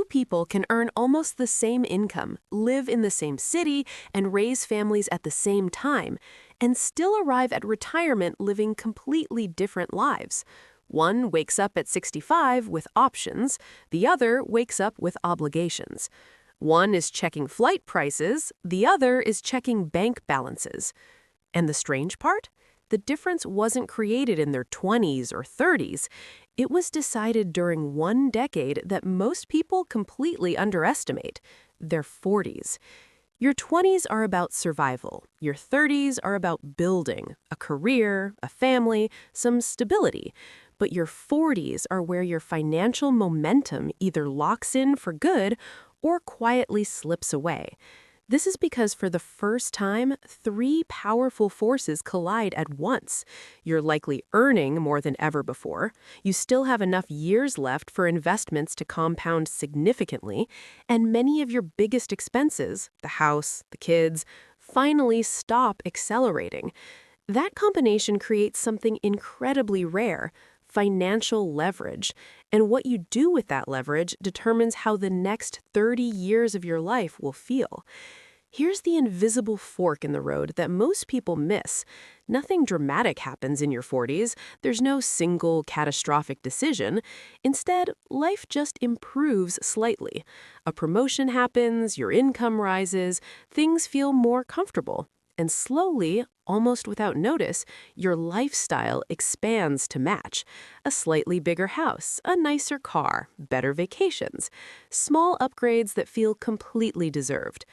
people can earn almost the same income, live in the same city, and raise families at the same time, and still arrive at retirement living completely different lives. One wakes up at 65 with options, the other wakes up with obligations. One is checking flight prices, the other is checking bank balances. And the strange part? The difference wasn't created in their 20s or 30s. It was decided during one decade that most people completely underestimate, their 40s. Your 20s are about survival. Your 30s are about building, a career, a family, some stability. But your 40s are where your financial momentum either locks in for good or quietly slips away. This is because for the first time, three powerful forces collide at once. You're likely earning more than ever before, you still have enough years left for investments to compound significantly, and many of your biggest expenses, the house, the kids, finally stop accelerating. That combination creates something incredibly rare: financial leverage. And what you do with that leverage determines how the next 30 years of your life will feel. Here's the invisible fork in the road that most people miss. Nothing dramatic happens in your 40s. There's no single catastrophic decision. Instead, life just improves slightly. A promotion happens, your income rises, things feel more comfortable. And slowly, almost without notice, your lifestyle expands to match. A slightly bigger house, a nicer car, better vacations, small upgrades that feel completely deserved.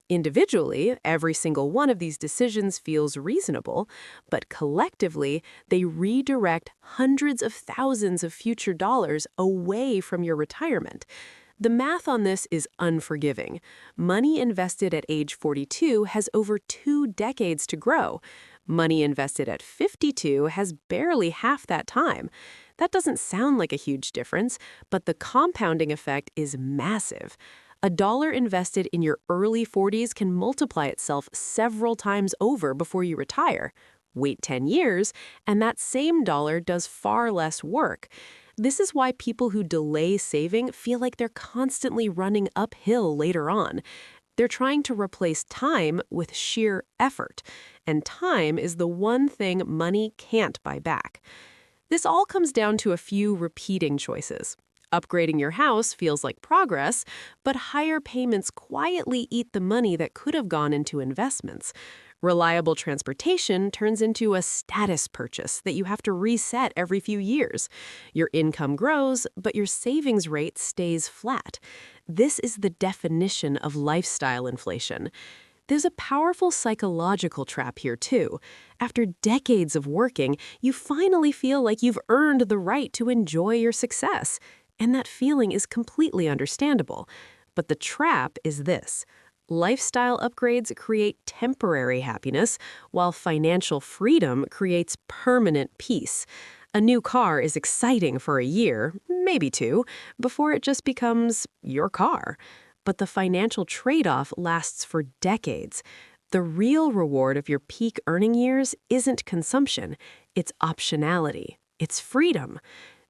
Individually, every single one of these decisions feels reasonable, but collectively, they redirect hundreds of thousands of future dollars away from your retirement. The math on this is unforgiving. Money invested at age 42 has over 2 decades to grow. Money invested at 52 has barely half that time. That doesn't sound like a huge difference, but the compounding effect is massive. $1 invested in your early 40s can multiply itself several times over before you retire. Wait 10 years, and that same dollar does far less work. This is why people who delay saving feel like they're constantly running uphill later on. They're trying to replace time with sheer effort, and time is the one thing money can't buy back. This all comes down to a few repeating choices. Upgrading your house feels like progress, but higher payments quietly eat the money that could have gone into investments. Reliable transportation turns into a status purchase that you have to reset every few years. Your income grows, but your savings rate stays flat. This is the definition of lifestyle inflation. There's a powerful psychological trap here, too. After decades of working, you finally feel like you've earned the right to enjoy your success. And that feeling is completely understandable. But the trap is this: lifestyle upgrades create temporary happiness, while financial freedom creates permanent peace. A new car is exciting for a year, maybe two, before it just becomes your car. But the financial trade-off lasts for decades. The real reward of your peak earning years isn't consumption, it's optionality, it's freedom.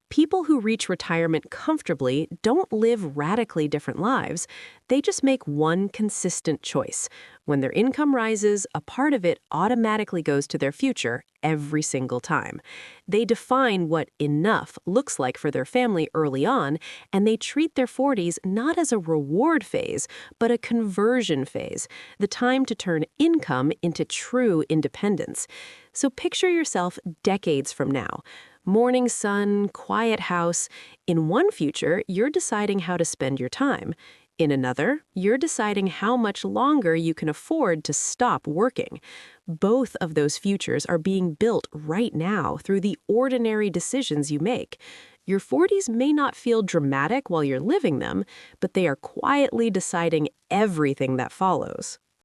People who reach retirement comfortably don't live radically different lives. They just make one consistent choice. When their income rises, a part of it automatically goes to their future every single time. They define what enough looks like for their family early on, and they treat their 40s not as a reward phase, but a conversion phase, the time to turn income into true independence. So picture yourself decades from now. Morning sun, quiet house. In one future, you're deciding how to spend your time. In another, you're deciding how much longer you can afford to stop working. Both of those futures are being built right now through the ordinary decisions you make. Your 40s may not feel dramatic while you're living them, but they are quietly deciding everything that follows.